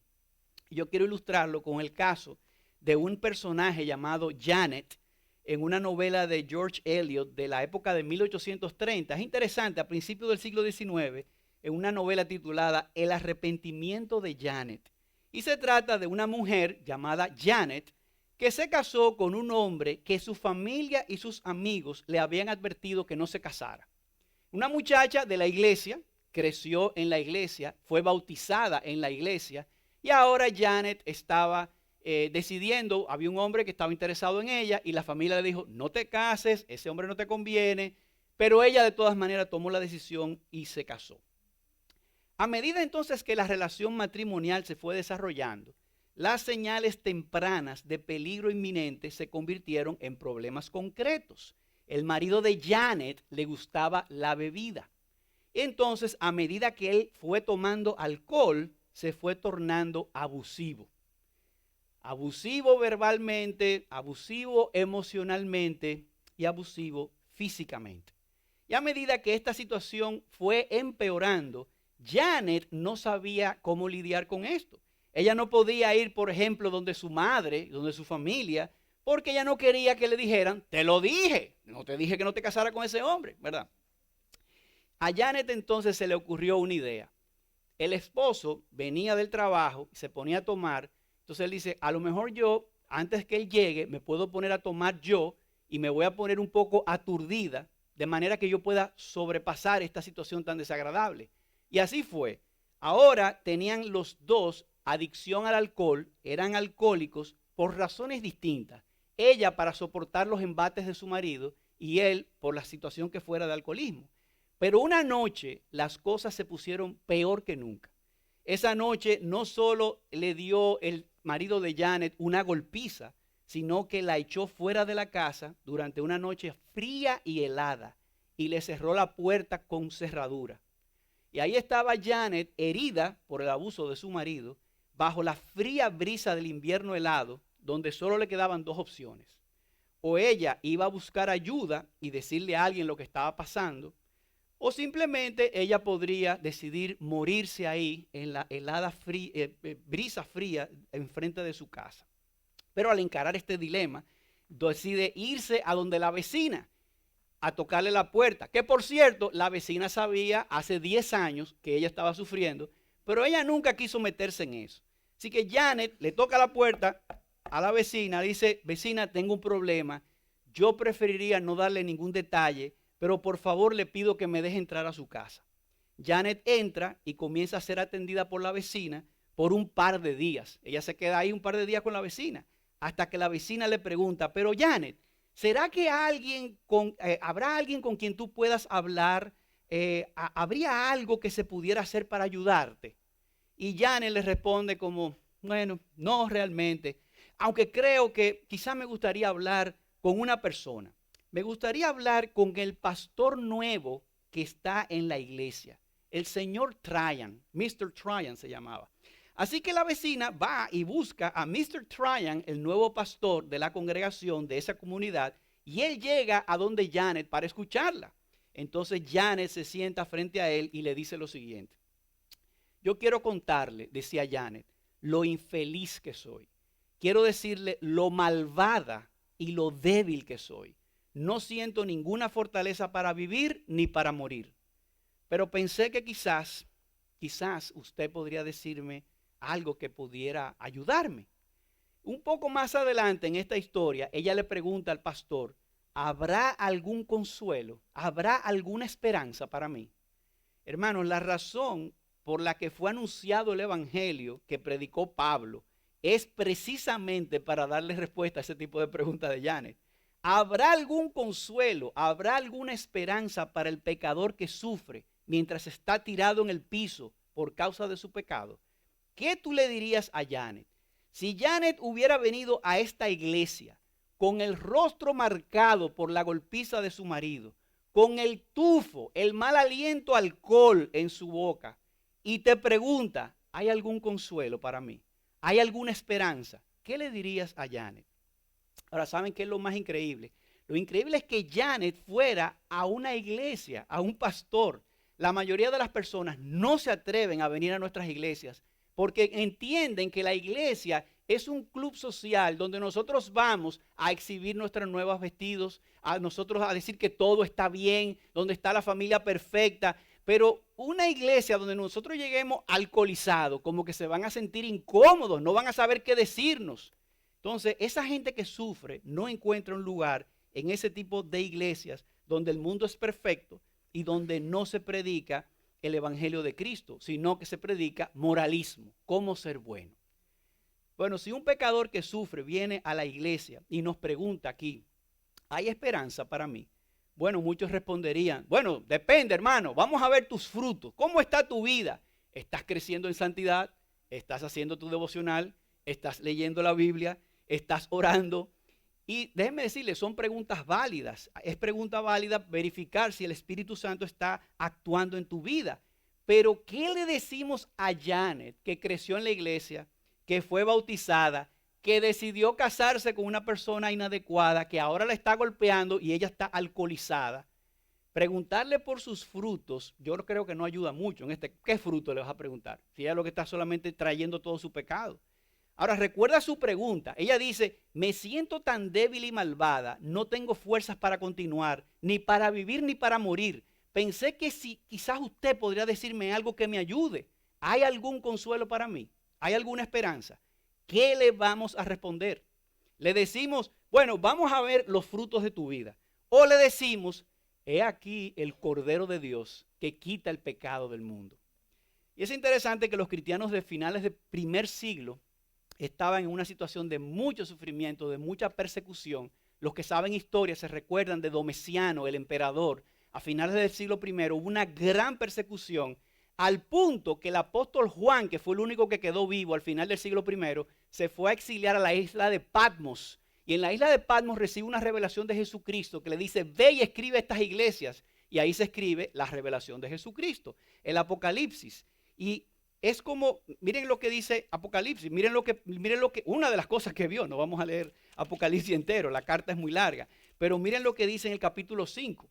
Yo quiero ilustrarlo con el caso de un personaje llamado Janet en una novela de George Eliot de la época de 1830. Es interesante, a principios del siglo XIX, en una novela titulada El arrepentimiento de Janet. Y se trata de una mujer llamada Janet que se casó con un hombre que su familia y sus amigos le habían advertido que no se casara. Una muchacha de la iglesia, creció en la iglesia, fue bautizada en la iglesia y ahora Janet estaba decidiendo, había un hombre que estaba interesado en ella y la familia le dijo, no te cases, ese hombre no te conviene, pero ella de todas maneras tomó la decisión y se casó. A medida entonces que la relación matrimonial se fue desarrollando, las señales tempranas de peligro inminente se convirtieron en problemas concretos. El marido de Janet le gustaba la bebida. Entonces, a medida que él fue tomando alcohol, se fue tornando abusivo. Abusivo verbalmente, abusivo emocionalmente y abusivo físicamente. Y a medida que esta situación fue empeorando, Janet no sabía cómo lidiar con esto. Ella no podía ir, por ejemplo, donde su madre, donde su familia, porque ella no quería que le dijeran, te lo dije, no te dije que no te casara con ese hombre, ¿verdad? A Janet entonces se le ocurrió una idea. El esposo venía del trabajo, se ponía a tomar, entonces él dice, a lo mejor yo, antes que él llegue, me puedo poner a tomar yo y me voy a poner un poco aturdida, de manera que yo pueda sobrepasar esta situación tan desagradable. Y así fue. Ahora tenían los dos adicción al alcohol, eran alcohólicos por razones distintas. Ella para soportar los embates de su marido y él por la situación que fuera de alcoholismo. Pero una noche las cosas se pusieron peor que nunca. Esa noche no solo le dio el marido de Janet una golpiza, sino que la echó fuera de la casa durante una noche fría y helada y le cerró la puerta con cerradura. Y ahí estaba Janet herida por el abuso de su marido, bajo la fría brisa del invierno helado, donde solo le quedaban dos opciones. O ella iba a buscar ayuda y decirle a alguien lo que estaba pasando, o simplemente ella podría decidir morirse ahí en la helada brisa fría enfrente de su casa. Pero al encarar este dilema, decide irse a donde la vecina, a tocarle la puerta. Que por cierto, la vecina sabía hace 10 años que ella estaba sufriendo, pero ella nunca quiso meterse en eso. Así que Janet le toca la puerta a la vecina, dice, vecina, tengo un problema, yo preferiría no darle ningún detalle, pero por favor le pido que me deje entrar a su casa. Janet entra y comienza a ser atendida por la vecina por un par de días. Ella se queda ahí un par de días con la vecina, hasta que la vecina le pregunta, pero Janet, ¿será que habrá alguien con quien tú puedas hablar? ¿Habría algo que se pudiera hacer para ayudarte? Y Janet le responde como, bueno, no realmente, aunque creo que quizá me gustaría hablar con una persona. Me gustaría hablar con el pastor nuevo que está en la iglesia, el señor Tryan, Mr. Tryan se llamaba. Así que la vecina va y busca a Mr. Tryan, el nuevo pastor de la congregación de esa comunidad, y él llega a donde Janet para escucharla. Entonces Janet se sienta frente a él y le dice lo siguiente. Yo quiero contarle, decía Janet, lo infeliz que soy. Quiero decirle lo malvada y lo débil que soy. No siento ninguna fortaleza para vivir ni para morir. Pero pensé que quizás usted podría decirme algo que pudiera ayudarme. Un poco más adelante en esta historia, ella le pregunta al pastor, ¿habrá algún consuelo? ¿Habrá alguna esperanza para mí? Hermanos, la razón por la que fue anunciado el evangelio que predicó Pablo es precisamente para darle respuesta a ese tipo de preguntas de Janet. ¿Habrá algún consuelo? ¿Habrá alguna esperanza para el pecador que sufre mientras está tirado en el piso por causa de su pecado? ¿Qué tú le dirías a Janet? Si Janet hubiera venido a esta iglesia con el rostro marcado por la golpiza de su marido, con el tufo, el mal aliento alcohol en su boca, y te pregunta, ¿hay algún consuelo para mí? ¿Hay alguna esperanza? ¿Qué le dirías a Janet? Ahora, ¿saben qué es lo más increíble? Lo increíble es que Janet fuera a una iglesia, a un pastor. La mayoría de las personas no se atreven a venir a nuestras iglesias porque entienden que la iglesia es un club social donde nosotros vamos a exhibir nuestros nuevos vestidos, a nosotros a decir que todo está bien, donde está la familia perfecta. Pero una iglesia donde nosotros lleguemos alcoholizados, como que se van a sentir incómodos, no van a saber qué decirnos. Entonces, esa gente que sufre no encuentra un lugar en ese tipo de iglesias donde el mundo es perfecto y donde no se predica el evangelio de Cristo, sino que se predica moralismo, cómo ser bueno. Bueno, si un pecador que sufre viene a la iglesia y nos pregunta aquí, ¿hay esperanza para mí? Bueno, muchos responderían, bueno, depende, hermano, vamos a ver tus frutos. ¿Cómo está tu vida? ¿Estás creciendo en santidad? ¿Estás haciendo tu devocional? ¿Estás leyendo la Biblia? ¿Estás orando? Y déjenme decirles, son preguntas válidas. Es pregunta válida verificar si el Espíritu Santo está actuando en tu vida. Pero, ¿qué le decimos a Janet, que creció en la iglesia, que fue bautizada, que decidió casarse con una persona inadecuada, que ahora la está golpeando y ella está alcoholizada? Preguntarle por sus frutos, yo creo que no ayuda mucho. ¿Qué fruto le vas a preguntar? Si ella lo que está solamente trayendo todo su pecado. Ahora, recuerda su pregunta. Ella dice, me siento tan débil y malvada, no tengo fuerzas para continuar, ni para vivir ni para morir. Pensé que si quizás usted podría decirme algo que me ayude. ¿Hay algún consuelo para mí? ¿Hay alguna esperanza? ¿Qué le vamos a responder? Le decimos, bueno, vamos a ver los frutos de tu vida. O le decimos, he aquí el Cordero de Dios que quita el pecado del mundo. Y es interesante que los cristianos de finales del primer siglo estaban en una situación de mucho sufrimiento, de mucha persecución. Los que saben historia se recuerdan de Domiciano, el emperador. A finales del siglo I hubo una gran persecución, al punto que el apóstol Juan, que fue el único que quedó vivo al final del siglo I, se fue a exiliar a la isla de Patmos. Y en la isla de Patmos recibe una revelación de Jesucristo que le dice, ve y escribe estas iglesias. Y ahí se escribe la revelación de Jesucristo, el Apocalipsis. Y es como, miren lo que dice Apocalipsis, miren lo que, una de las cosas que vio, no vamos a leer Apocalipsis entero, la carta es muy larga, pero miren lo que dice en el capítulo 5,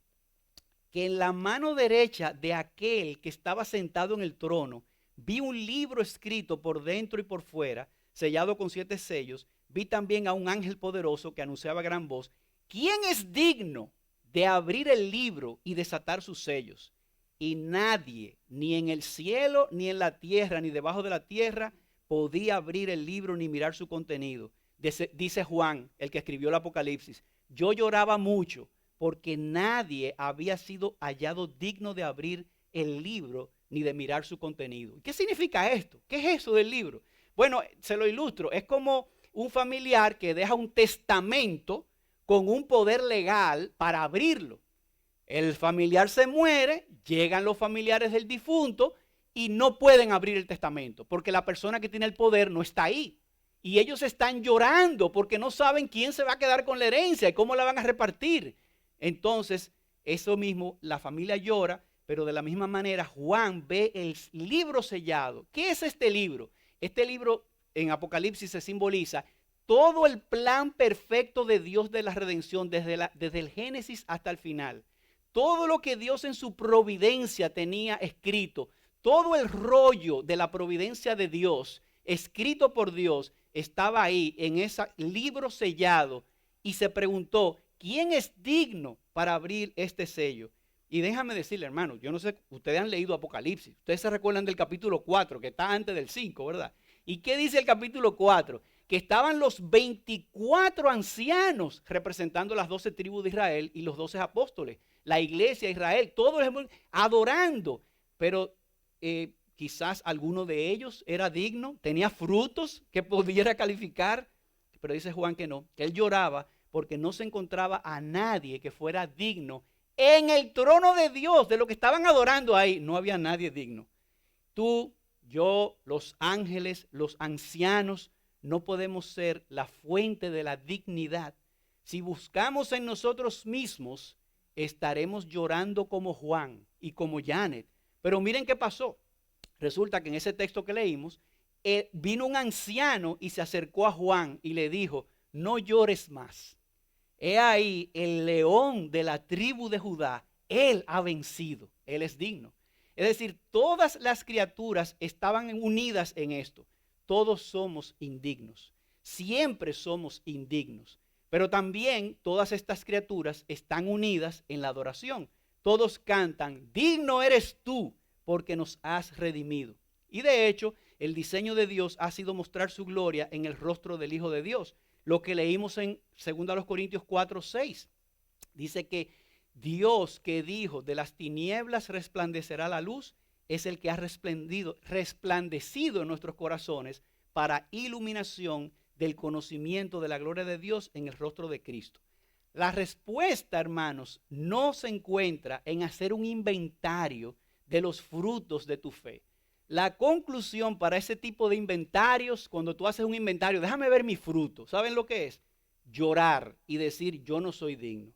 que en la mano derecha de aquel que estaba sentado en el trono, vi un libro escrito por dentro y por fuera, sellado con 7 sellos, vi también a un ángel poderoso que anunciaba a gran voz, ¿quién es digno de abrir el libro y desatar sus sellos? Y nadie, ni en el cielo, ni en la tierra, ni debajo de la tierra, podía abrir el libro ni mirar su contenido. Dice Juan, el que escribió el Apocalipsis, yo lloraba mucho porque nadie había sido hallado digno de abrir el libro ni de mirar su contenido. ¿Qué significa esto? ¿Qué es eso del libro? Bueno, se lo ilustro. Es como un familiar que deja un testamento con un poder legal para abrirlo. El familiar se muere, llegan los familiares del difunto y no pueden abrir el testamento porque la persona que tiene el poder no está ahí. Y ellos están llorando porque no saben quién se va a quedar con la herencia y cómo la van a repartir. Entonces, eso mismo, la familia llora, pero de la misma manera Juan ve el libro sellado. ¿Qué es este libro? Este libro en Apocalipsis se simboliza todo el plan perfecto de Dios de la redención desde el Génesis hasta el final. Todo lo que Dios en su providencia tenía escrito, todo el rollo de la providencia de Dios, escrito por Dios, estaba ahí en ese libro sellado y se preguntó, ¿quién es digno para abrir este sello? Y déjame decirle, hermano, yo no sé, ustedes han leído Apocalipsis, ustedes se recuerdan del capítulo 4, que está antes del 5, ¿verdad? ¿Y qué dice el capítulo 4? Que estaban los 24 ancianos representando las 12 tribus de Israel y los 12 apóstoles, la iglesia de Israel, todos adorando, pero quizás alguno de ellos era digno, tenía frutos que pudiera calificar, pero dice Juan que no, que él lloraba porque no se encontraba a nadie que fuera digno. En el trono de Dios, de lo que estaban adorando ahí, no había nadie digno. Tú, yo, los ángeles, los ancianos, no podemos ser la fuente de la dignidad. Si buscamos en nosotros mismos, estaremos llorando como Juan y como Janet. Pero miren qué pasó. Resulta que en ese texto que leímos, vino un anciano y se acercó a Juan y le dijo, no llores más. He ahí el león de la tribu de Judá, él ha vencido, él es digno. Es decir, todas las criaturas estaban unidas en esto. Todos somos indignos, siempre somos indignos. Pero también todas estas criaturas están unidas en la adoración. Todos cantan, digno eres tú porque nos has redimido. Y de hecho, el diseño de Dios ha sido mostrar su gloria en el rostro del Hijo de Dios. lo que leímos en 2 Corintios 4:6. Dice que Dios que dijo, de las tinieblas resplandecerá la luz, es el que ha resplandecido en nuestros corazones para iluminación del conocimiento de la gloria de Dios en el rostro de Cristo. La respuesta, hermanos, no se encuentra en hacer un inventario de los frutos de tu fe. La conclusión para ese tipo de inventarios, cuando tú haces un inventario, déjame ver mi fruto, ¿saben lo que es? Llorar y decir, yo no soy digno.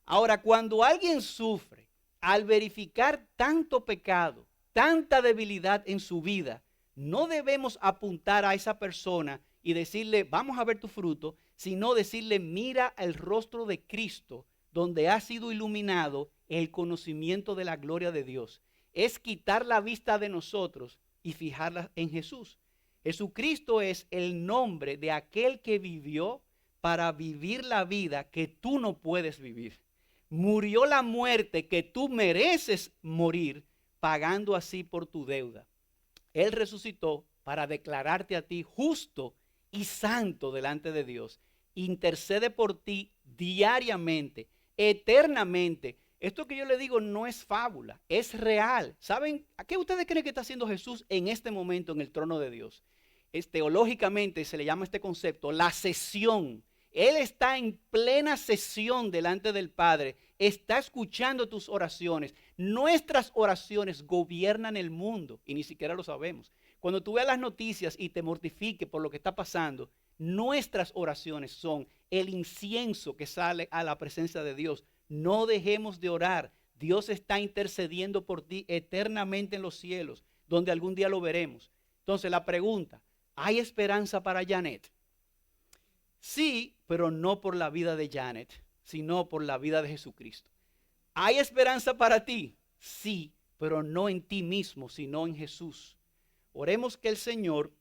Ahora, cuando alguien sufre al verificar tanto pecado, tanta debilidad en su vida, no debemos apuntar a esa persona y decirle, vamos a ver tu fruto, sino decirle, mira el rostro de Cristo, donde ha sido iluminado el conocimiento de la gloria de Dios. Es quitar la vista de nosotros y fijarla en Jesús. Jesucristo es el nombre de aquel que vivió para vivir la vida que tú no puedes vivir. Murió la muerte que tú mereces morir, pagando así por tu deuda. Él resucitó para declararte a ti justo y santo delante de Dios. Intercede por ti diariamente, eternamente. Esto que yo le digo no es fábula, es real. ¿Saben a qué ustedes creen que está haciendo Jesús en este momento en el trono de Dios? Teológicamente se le llama este concepto la sesión. Él está en plena sesión delante del Padre, está escuchando tus oraciones. Nuestras oraciones gobiernan el mundo y ni siquiera lo sabemos. Cuando tú veas las noticias y te mortifiques por lo que está pasando, nuestras oraciones son el incienso que sale a la presencia de Dios. No dejemos de orar. Dios está intercediendo por ti eternamente en los cielos, donde algún día lo veremos. Entonces la pregunta, ¿hay esperanza para Janet? Sí, pero no por la vida de Janet, sino por la vida de Jesucristo. ¿Hay esperanza para ti? Sí, pero no en ti mismo, sino en Jesús. Oremos que el Señor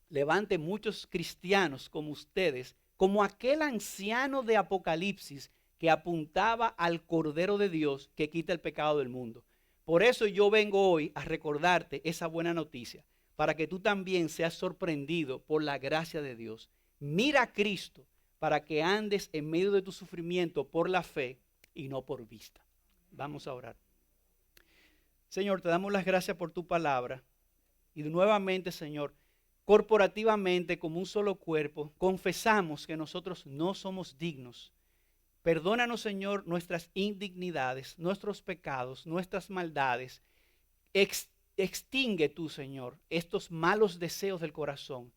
levante muchos cristianos como ustedes, como aquel anciano de Apocalipsis que apuntaba al Cordero de Dios que quita el pecado del mundo. Por eso yo vengo hoy a recordarte esa buena noticia, para que tú también seas sorprendido por la gracia de Dios. Mira a Cristo para que andes en medio de tu sufrimiento por la fe y no por vista. Vamos a orar. Señor, te damos las gracias por tu palabra y nuevamente, Señor, corporativamente como un solo cuerpo, confesamos que nosotros no somos dignos. Perdónanos, Señor, nuestras indignidades, nuestros pecados, nuestras maldades. Extingue tú, Señor, estos malos deseos del corazón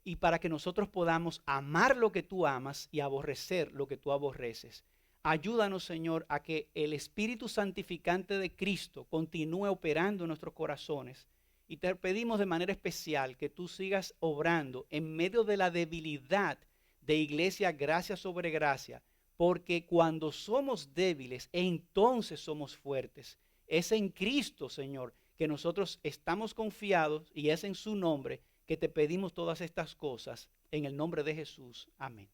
y para que nosotros podamos amar lo que tú amas y aborrecer lo que tú aborreces. Ayúdanos, Señor, a que el Espíritu Santificante de Cristo continúe operando en nuestros corazones. Y te pedimos de manera especial que tú sigas obrando en medio de la debilidad de Iglesia Gracia sobre Gracia, porque cuando somos débiles, entonces somos fuertes. Es en Cristo, Señor, que nosotros estamos confiados y es en su nombre que te pedimos todas estas cosas. En el nombre de Jesús. Amén.